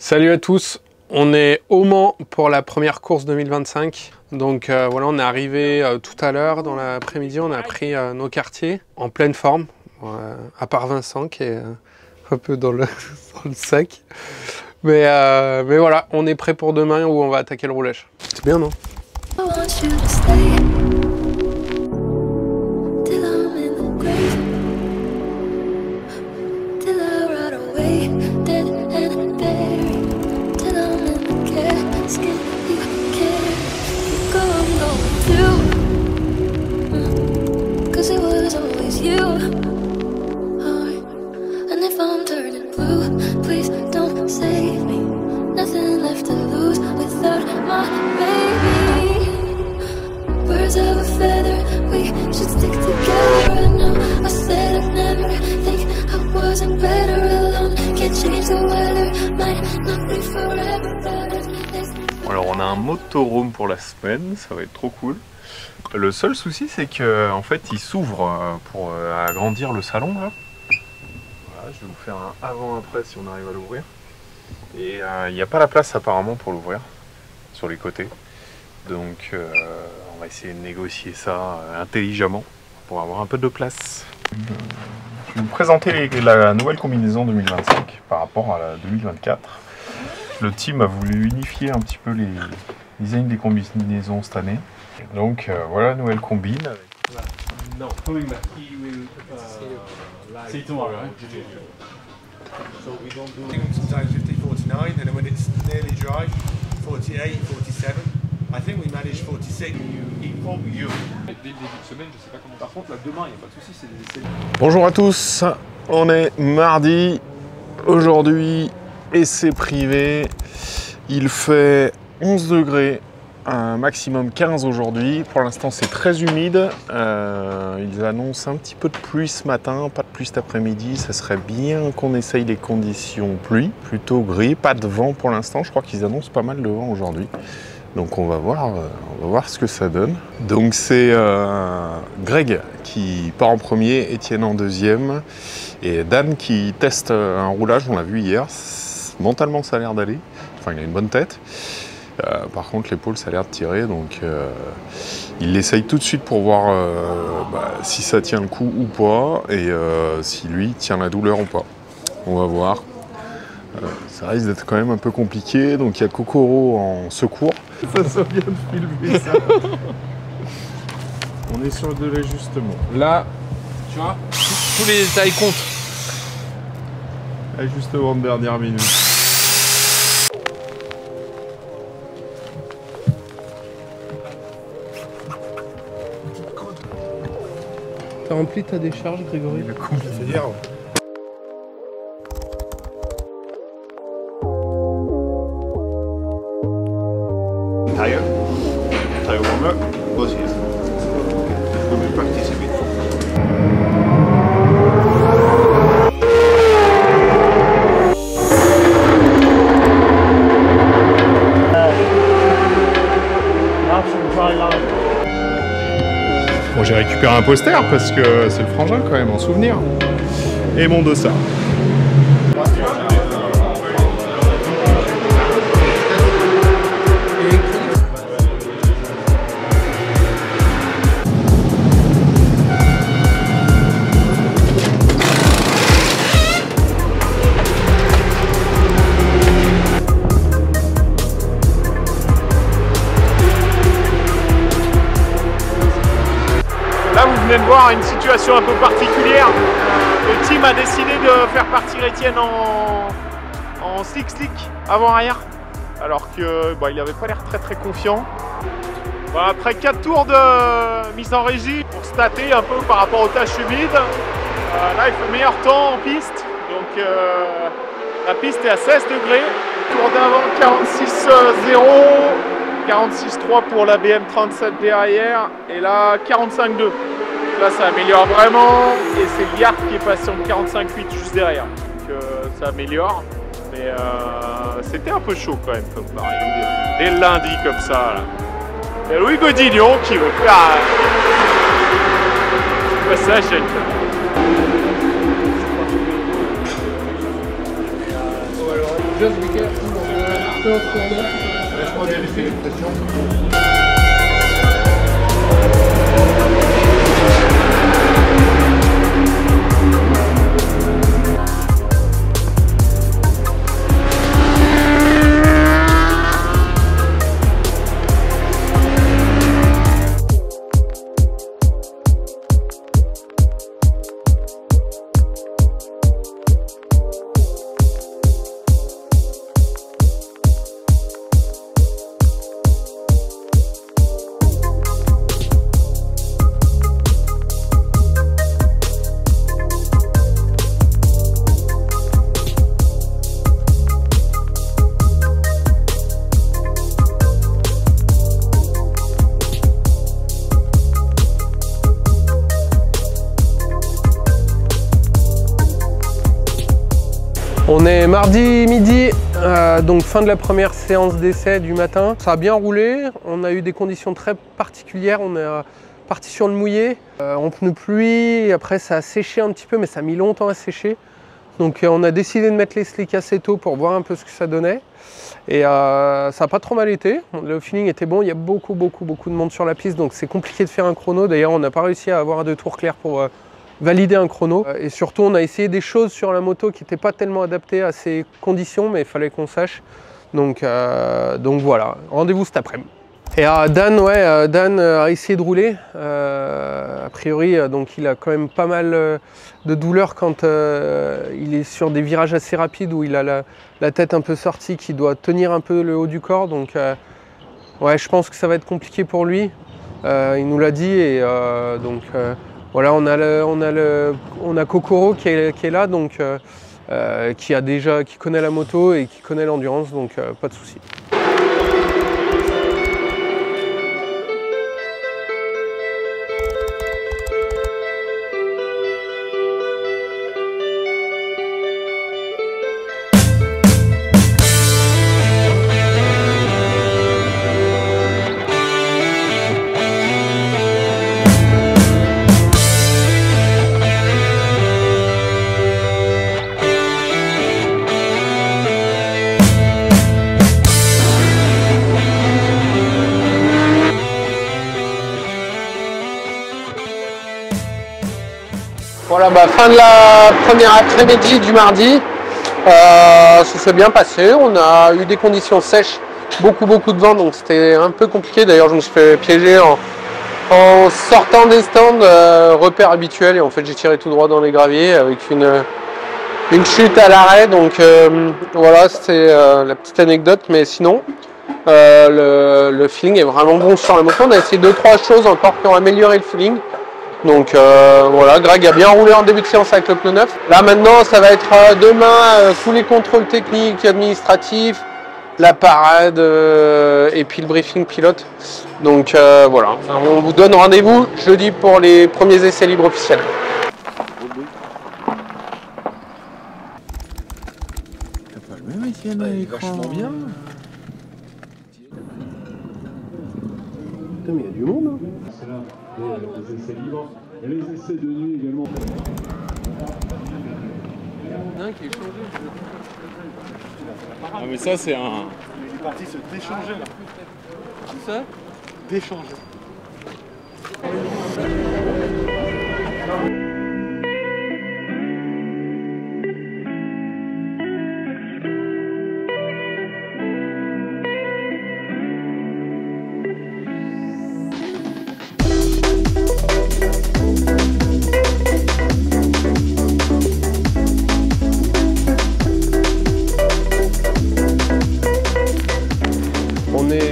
Salut à tous, on est au Mans pour la première course 2025. Donc voilà, on est arrivé tout à l'heure dans l'après-midi, on a pris nos quartiers en pleine forme, à part Vincent qui est un peu dans le sac. Mais voilà, on est prêt pour demain où on va attaquer le roulage. C'est bien, non? Alors on a un motorhome pour la semaine, ça va être trop cool. Le seul souci c'est que en fait il s'ouvre pour agrandir le salon là. Voilà, je vais vous faire un avant-après si on arrive à l'ouvrir. Et il n'y a pas la place apparemment pour l'ouvrir sur les côtés. Donc on va essayer de négocier ça intelligemment pour avoir un peu de place. Je vais vous présenter la nouvelle combinaison 2025 par rapport à la 2024. Le team a voulu unifier un petit peu les designs des combinaisons cette année. Donc voilà la nouvelle combine. No, coming back. He will see you tomorrow. So we don't do sometimes 50, 49, and then when it's nearly dry, 48, 47. I think we managed 46. You. Dès le début de semaine, je sais pas comment. Par contre, là, demain, il n'y a pas de souci, c'est des essais. Bonjour à tous, on est mardi. Aujourd'hui, essai privé. Il fait 11 degrés. Un maximum 15 aujourd'hui. Pour l'instant, c'est très humide. Ils annoncent un petit peu de pluie ce matin, pas de pluie cet après-midi. Ça serait bien qu'on essaye les conditions pluie, plutôt gris, pas de vent pour l'instant. Je crois qu'ils annoncent pas mal de vent aujourd'hui. Donc on va voir ce que ça donne. Donc c'est Greg qui part en premier, Étienne en deuxième et Dan qui teste un roulage. On l'a vu hier. Mentalement, ça a l'air d'aller. Enfin, il a une bonne tête. Par contre, l'épaule, ça a l'air de tirer, donc il l'essaye tout de suite pour voir si ça tient le coup ou pas, et si lui tient la douleur ou pas. On va voir. Ça risque d'être quand même un peu compliqué, donc il y a Kokoro en secours. Ça vient de filmer ça. On est sur de l'ajustement. Là, tu vois, tous les détails comptent. Ajustement de dernière minute. T'as rempli ta décharge, Grégory? C'est dire. Tire warmer goes here. We will practice a bit. Bon, j'ai récupéré un poster parce que c'est le frangin quand même en souvenir. Et mon dossard. Là, vous venez de voir une situation un peu particulière. Le team a décidé de faire partir Étienne en slick avant-arrière, alors que il n'avait pas l'air très confiant. Voilà, après 4 tours de mise en régie pour stater un peu par rapport aux tâches humides, là il fait meilleur temps en piste. Donc la piste est à 16 degrés. Tour d'avant 46,0. 46,3 pour la BM37 derrière, et là 45,2. Là ça améliore vraiment, et c'est Liard qui est passé en 45,8 juste derrière. Donc ça améliore, mais c'était un peu chaud quand même comme pareil. Dès le lundi comme ça. Là. Il y a Louis Godinho qui veut faire un passage avec Just be careful. Laisse-moi vérifier les pressions. On est mardi midi, donc fin de la première séance d'essai du matin. Ça a bien roulé, on a eu des conditions très particulières, on est parti sur le mouillé, en pneu pluie, et après ça a séché un petit peu, mais ça a mis longtemps à sécher. Donc on a décidé de mettre les slicks assez tôt pour voir un peu ce que ça donnait. Et ça n'a pas trop mal été, le feeling était bon, il y a beaucoup de monde sur la piste, donc c'est compliqué de faire un chrono. D'ailleurs on n'a pas réussi à avoir un 2 tours clairs pour valider un chrono. Et surtout on a essayé des choses sur la moto qui n'étaient pas tellement adaptées à ces conditions, mais il fallait qu'on sache. Donc voilà, rendez-vous cet après-midi. Et Dan, Dan a essayé de rouler. A priori, donc il a quand même pas mal de douleur quand il est sur des virages assez rapides où il a la tête un peu sortie, qui doit tenir un peu le haut du corps. Donc ouais, je pense que ça va être compliqué pour lui. Il nous l'a dit et voilà, on a Kokoro qui est là, donc qui connaît la moto et qui connaît l'endurance, donc pas de souci. Voilà, fin de la première après-midi du mardi, ça s'est bien passé, on a eu des conditions sèches, beaucoup de vent, donc c'était un peu compliqué. D'ailleurs je me suis fait piéger en sortant des stands, repère habituel, et en fait j'ai tiré tout droit dans les graviers avec une chute à l'arrêt, donc voilà, c'était la petite anecdote, mais sinon le feeling est vraiment bon sur la moto. On a essayé 2-3 choses encore qui ont amélioré le feeling. Donc voilà, Greg a bien roulé en début de séance avec le pneu neuf. Là maintenant, ça va être demain tous les contrôles techniques, administratifs, la parade et puis le briefing pilote. Donc voilà, on vous donne rendez-vous jeudi pour les premiers essais libres officiels. Vachement bien. Putain, mais il y a du monde, hein. C'est là, les essais libres et les essais de nuit également. Qui est changé. Ah mais ça c'est un... Il est parti se déchanger là. Ça Déchanger.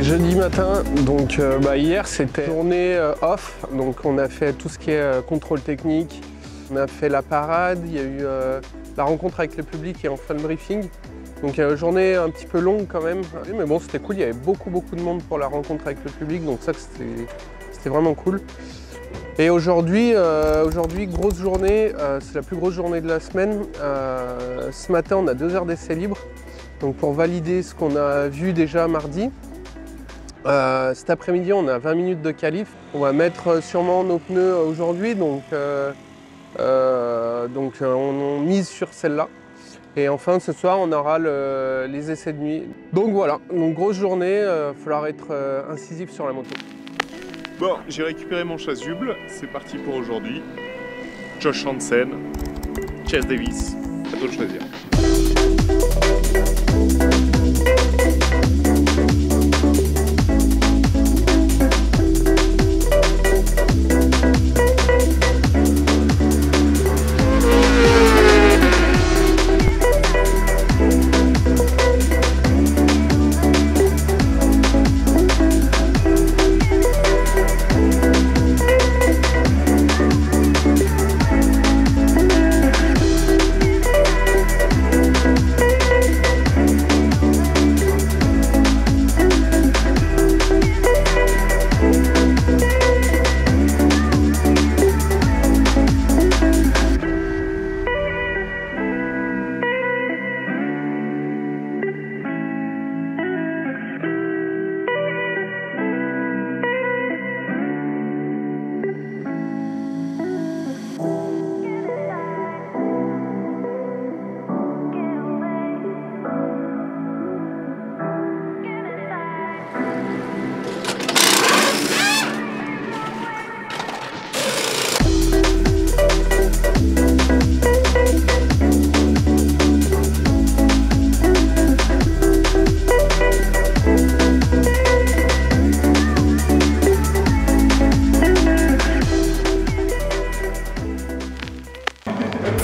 Jeudi matin, donc hier c'était journée off, donc on a fait tout ce qui est contrôle technique, on a fait la parade, il y a eu la rencontre avec le public et enfin le briefing. Donc journée un petit peu longue quand même, mais bon c'était cool, il y avait beaucoup de monde pour la rencontre avec le public, donc ça c'était vraiment cool. Et aujourd'hui, grosse journée, c'est la plus grosse journée de la semaine. Ce matin on a 2 heures d'essai libre, donc pour valider ce qu'on a vu déjà mardi. Cet après-midi, on a 20 minutes de qualif. On va mettre sûrement nos pneus aujourd'hui, donc on mise sur celle-là. Et enfin ce soir on aura les essais de nuit. Donc voilà, donc grosse journée, il va falloir être incisif sur la moto. Bon, j'ai récupéré mon chasuble, c'est parti pour aujourd'hui. Josh Hansen, Chase Davis, à toi de choisir.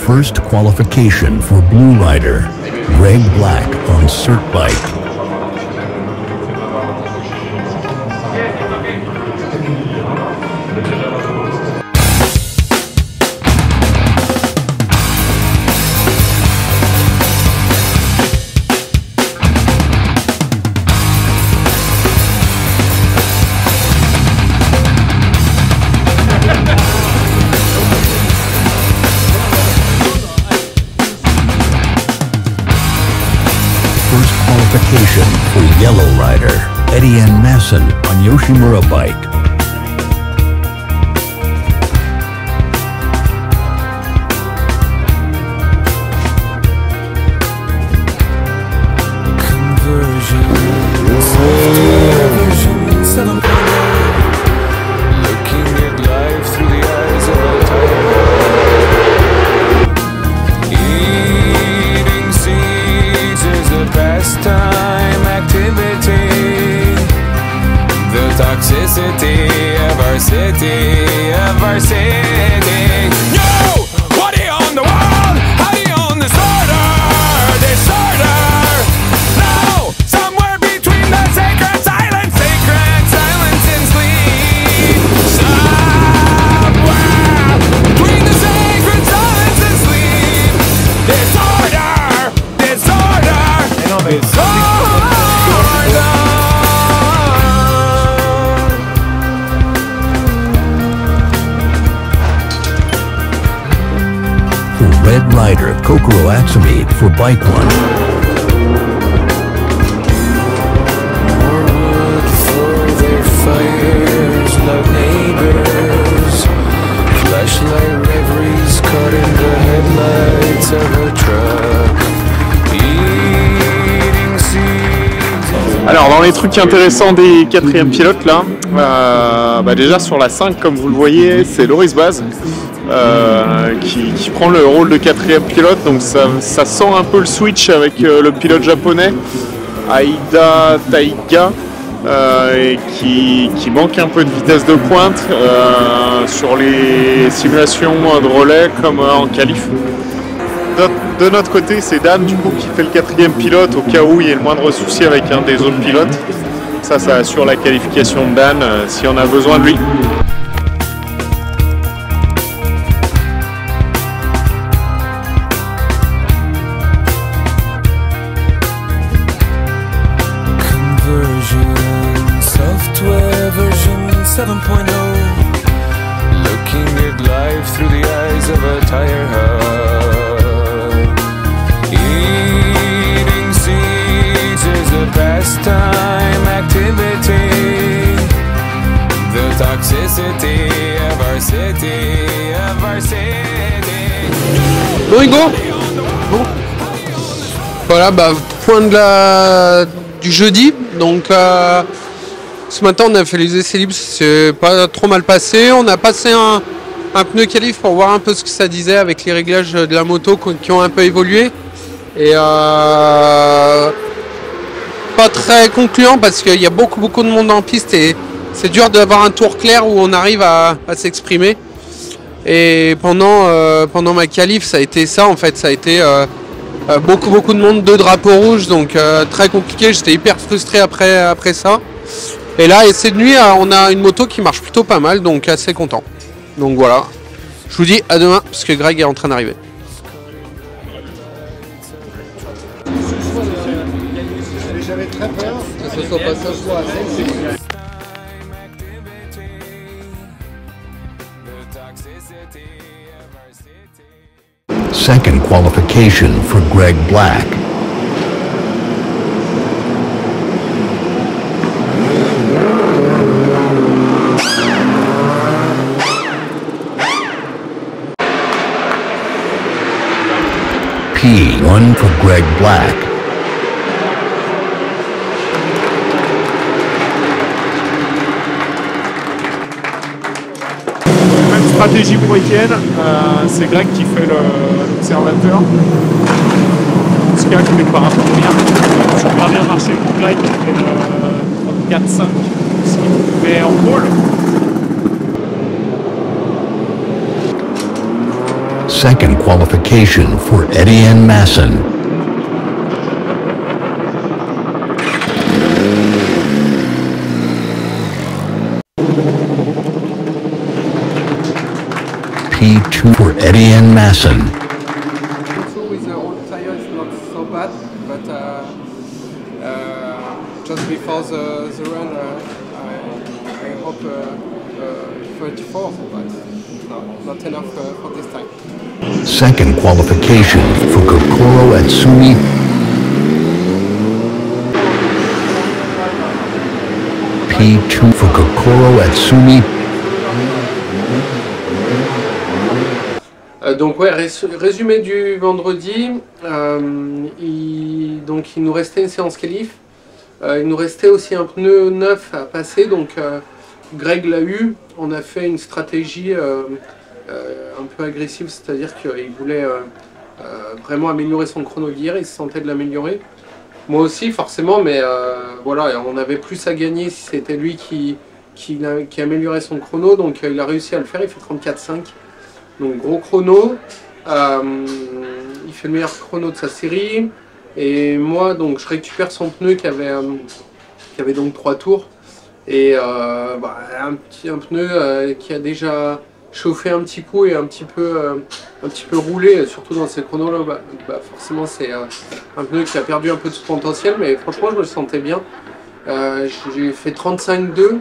First qualification for Blue Rider, Greg Black on Cert Bike. Qualification for Yellow Rider, Etienne Masson on Yoshimura Bike. Toxicity of our city. Yo, what do you own the world? How do you own disorder? No, somewhere between the sacred silence and sleep. Somewhere between the sacred silence and sleep. Disorder. Red Rider, Kokoro Atsumi for Bike One. More wood for their fires, loud neighbors. Flashlight reveries caught in the headlights of a truck. Eating seeds. Alors dans les trucs intéressants des quatrièmes pilotes là, déjà sur la 5 comme vous le voyez c'est Loris Baz. Qui prend le rôle de quatrième pilote, donc ça sent un peu le switch avec le pilote japonais Aida Taiga et qui manque un peu de vitesse de pointe sur les simulations de relais comme en qualif. De notre côté c'est Dan du coup qui fait le quatrième pilote au cas où il y ait le moindre souci avec un des autres pilotes. Ça assure la qualification de Dan si on a besoin de lui. Software version 7.0. Looking at life through the eyes of a tire hub. Eating seeds is a pastime activity. The toxicity of our city. Bon Hugo, bon. Voilà, bah, point du jeudi. Donc ce matin on a fait les essais libres, c'est pas trop mal passé. On a passé un pneu qualif pour voir un peu ce que ça disait avec les réglages de la moto qui ont un peu évolué. Et pas très concluant parce qu'il y a beaucoup de monde en piste et c'est dur d'avoir un tour clair où on arrive à s'exprimer. Et pendant ma qualif, ça a été ça en fait, ça a été beaucoup de monde, 2 drapeaux rouges, donc très compliqué. J'étais hyper frustré après ça. Et là, essai de nuit, on a une moto qui marche plutôt pas mal, donc assez content. Donc voilà, je vous dis à demain parce que Greg est en train d'arriver. J'avais très peur Que ce soit pas ça, soit Second qualification for Greg Black. P1 for Greg Black. Même stratégie pour Etienne, c'est Greg qui fait l'observateur. En tout cas, qui fait par rapport à rien. Ça a bien marché pour Greg, qui fait 4-5, mais en pôle. Second qualification for Etienne Masson. P2 for Etienne Masson. With the old tire is not so bad, but just before the run, I hope 34, but not enough for this time. Second qualification for Kokoro Atsumi. P2 for Kokoro Atsumi. Donc ouais, résumé du vendredi, il nous restait une séance qualif, il nous restait aussi un pneu neuf à passer, donc Greg l'a eu. On a fait une stratégie un peu agressive, c'est-à-dire qu'il voulait vraiment améliorer son chrono d'hier, il se sentait de l'améliorer. Moi aussi forcément, mais voilà, on avait plus à gagner si c'était lui qui améliorait son chrono, donc il a réussi à le faire, il fait 34,5. Donc gros chrono, il fait le meilleur chrono de sa série, et moi donc je récupère son pneu qui avait donc 3 tours, et un pneu qui a déjà chauffé un petit coup et un petit peu roulé, surtout dans ces chronos là, forcément c'est un pneu qui a perdu un peu de son potentiel, mais franchement je me sentais bien. J'ai fait 35,2,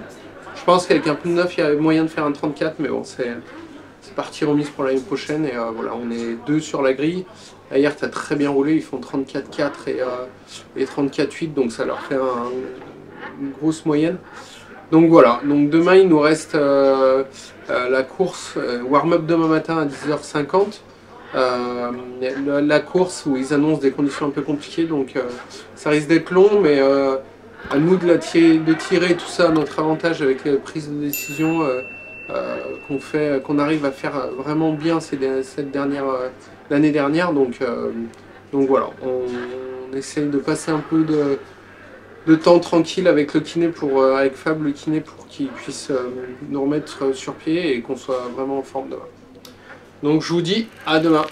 je pense qu'avec un pneu neuf il y a moyen de faire un 34, mais bon c'est partie remise pour l'année prochaine, et voilà, on est 2 sur la grille. Hier tu as très bien roulé, ils font 34,4 et 34,8, donc ça leur fait une grosse moyenne. Donc voilà, donc demain il nous reste la course, warm-up demain matin à 10h50. La course où ils annoncent des conditions un peu compliquées, donc ça risque d'être long, mais à nous de tirer tout ça à notre avantage avec les prises de décision qu'on arrive à faire vraiment bien l'année dernière. Donc voilà, on essaye de passer un peu de temps tranquille avec le kiné avec Fab le kiné, pour qu'il puisse nous remettre sur pied et qu'on soit vraiment en forme demain. Donc je vous dis à demain.